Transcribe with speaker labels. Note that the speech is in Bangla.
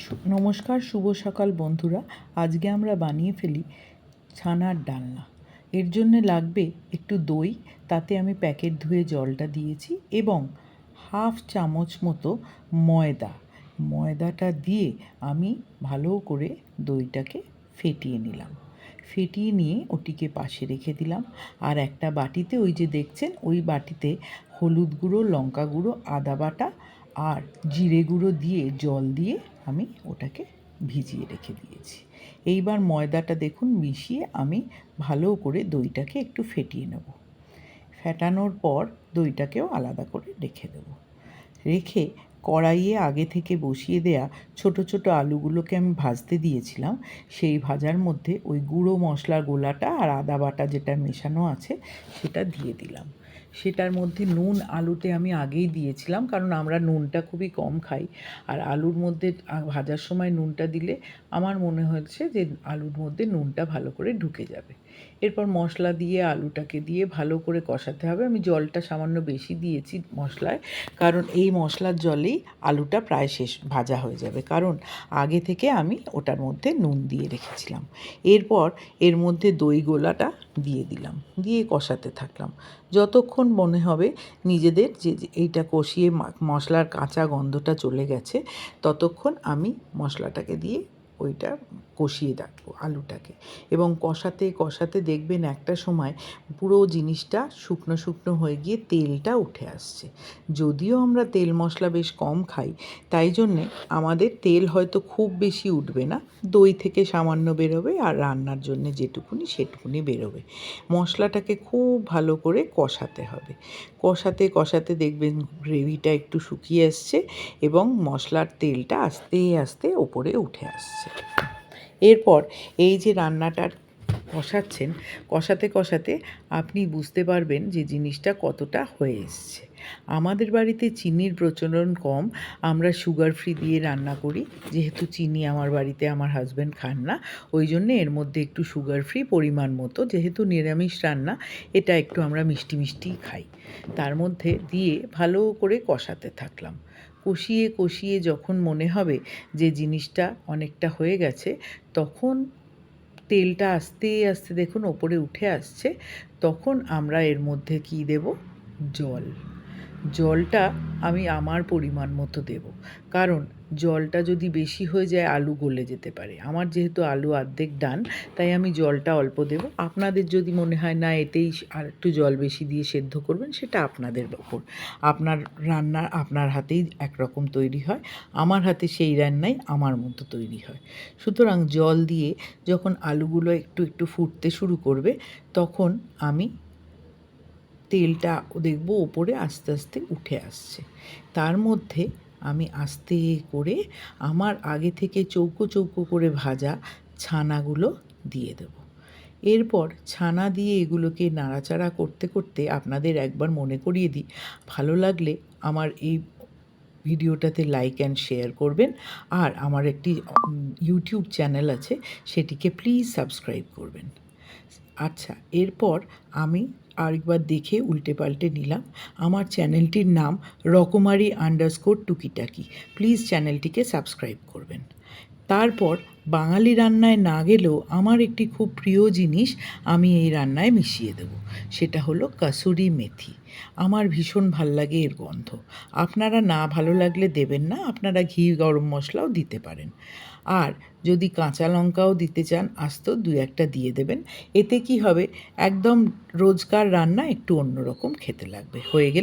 Speaker 1: নমস্কার, শুভ সকাল বন্ধুরা। আজকে আমরা বানিয়ে ফেলি ছানার ডালনা। এর জন্যে লাগবে একটু দই, তাতে আমি প্যাকেট ধুয়ে জলটা দিয়েছি, এবং হাফ চামচ মতো ময়দাটা দিয়ে আমি ভালো করে দইটাকে ফেটিয়ে নিলাম। ফেটিয়ে নিয়ে ওটিকে পাশে রেখে দিলাম। আর একটা বাটিতে, ওই যে দেখছেন, ওই বাটিতে হলুদ গুঁড়ো, লঙ্কা গুঁড়ো, আদা বাটা আর জিরে গুঁড়ো দিয়ে জল দিয়ে আমি ওটাকে ভিজিয়ে রেখে দিয়েছি। এইবার ময়দাটা দেখুন মিশিয়ে আমি ভালো করে দইটাকে একটু ফেটিয়ে নেব। ফেটানোর পর দইটাকেও আলাদা করে রেখে দেব। রেখে কড়াইয়ে আগে থেকে বসিয়ে দেয়া ছোট ছোট আলুগুলোকে আমি ভাজতে দিয়েছিলাম। সেই ভাজার মধ্যে ওই গুঁড়ো মশলার গোলাটা আর আদা বাটা যেটা মেশানো আছে সেটা দিয়ে দিলাম। সেটার মধ্যে নুন আলুতে আমি আগেই দিয়েছিলাম, কারণ আমরা নুনটা খুবই কম খাই। আর আলুর মধ্যে ভাজার সময় নুনটা দিলে আমার মনে হয়েছে যে আলুর মধ্যে নুনটা ভালো করে ঢুকে যাবে। এরপর মশলা দিয়ে আলুটাকে দিয়ে ভালো করে কষাতে হবে। আমি জলটা সামান্য বেশি দিয়েছি মশলায়, কারণ এই মশলার জলেই আলুটা প্রায় শেষ ভাজা হয়ে যাবে, কারণ আগে থেকে আমি ওটার মধ্যে নুন দিয়ে রেখেছিলাম। এরপর এর মধ্যে দই গোলাটা দিয়ে দিলাম, দিয়ে কষাতে থাকলাম যতক্ষণ মনে হবে নিজেদের যে এইটা কষিয়ে মশলার কাঁচা গন্ধটা চলে গেছে, ততক্ষণ আমি মশলাটাকে দিয়ে ওইটা কষিয়ে রাখবো আলুটাকে। এবং কষাতে কষাতে দেখবেন একটা সময় পুরো জিনিসটা শুকনো শুকনো হয়ে গিয়ে তেলটা উঠে আসছে। যদিও আমরা তেল মশলা বেশ কম খাই, তাই জন্যে আমাদের তেল হয়তো খুব বেশি উঠবে না, দই থেকে সামান্য বেরোবে আর রান্নার জন্য যেটুকুনি সেটুকুনি বেরোবে। মশলাটাকে খুব ভালো করে কষাতে হবে। কষাতে কষাতে দেখবেন গ্রেভিটা একটু শুকিয়ে আসছে এবং মশলার তেলটা আস্তে আস্তে ওপরে উঠে আসছে। এরপর এই যে রান্নাটার কষাচ্ছেন, কষাতে কষাতে আপনি বুঝতে পারবেন যে জিনিসটা কতটা হয়ে এসছে। আমাদের বাড়িতে চিনির প্রচলন কম, আমরা সুগার ফ্রি দিয়ে রান্না করি। যেহেতু চিনি আমার বাড়িতে আমার হাজব্যান্ড খান না, ওই জন্যে এর মধ্যে একটু সুগার ফ্রি পরিমাণ মতো, যেহেতু নিরামিষ রান্না, এটা একটু আমরা মিষ্টি মিষ্টিই খাই। তার মধ্যে দিয়ে ভালো করে কষাতে থাকলাম। কষিয়ে কষিয়ে যখন মনে হবে যে জিনিসটা অনেকটা হয়ে গেছে, তখন তেলটা আস্তে আস্তে দেখুন ওপরে উঠে আসছে, তখন আমরা এর মধ্যে কি দেব? জলটা আমি আমার পরিমাণ মতো দেব, কারণ জলটা যদি বেশি হয়ে যায় আলু গলে যেতে পারে। আমার যেহেতু আলু অর্ধেক ডান, তাই আমি জলটা অল্প দেব। আপনাদের যদি মনে হয় না এতেই আর একটু জল বেশি দিয়ে সেদ্ধ করবেন, সেটা আপনাদের ওপর। আপনার রান্না আপনার হাতেই একরকম তৈরি হয়, আমার হাতে সেই রান্নাই আমার মতো তৈরি হয়। সুতরাং জল দিয়ে যখন আলুগুলো একটু একটু ফুটতে শুরু করবে, তখন আমি তেলটা দেখব ওপরে আস্তে আস্তে উঠে আসছে। তার মধ্যে আমি আস্তে করে আমার আগে থেকে চৌকো চৌকো করে ভাজা ছানাগুলো দিয়ে দেব। এরপর ছানা দিয়ে এগুলোকে নাড়াচাড়া করতে করতে আপনাদের একবার মনে করিয়ে দিই, ভালো লাগলে আমার এই ভিডিওটাতে লাইক অ্যান্ড শেয়ার করবেন। আর আমার একটি ইউটিউব চ্যানেল আছে, সেটিকে প্লিজ সাবস্ক্রাইব করবেন। আচ্ছা, এরপর আমি আরেকবার দেখে উল্টে পাল্টে নিলাম। আমার চ্যানেলটির নাম রকমারি_টুকিটাকি। প্লিজ চ্যানেলটিকে সাবস্ক্রাইব করবেন। তারপর বাঙালি রান্নায় না গেলেও আমার একটি খুব প্রিয় জিনিস আমি এই রান্নায় মিশিয়ে দেব, সেটা হলো কাসুরি মেথি। আমার ভীষণ ভাল লাগে এর গন্ধ। আপনারা না ভালো লাগলে দেবেন না, আপনারা ঘি গরম মশলাও দিতে পারেন। আর যদি কাঁচা লঙ্কাও দিতে চান আস্ত 2-1টা দিয়ে দেবেন। এতে কি হবে, একদম রোজকার রান্না একটু অন্যরকম খেতে লাগবে। হয়ে গেলে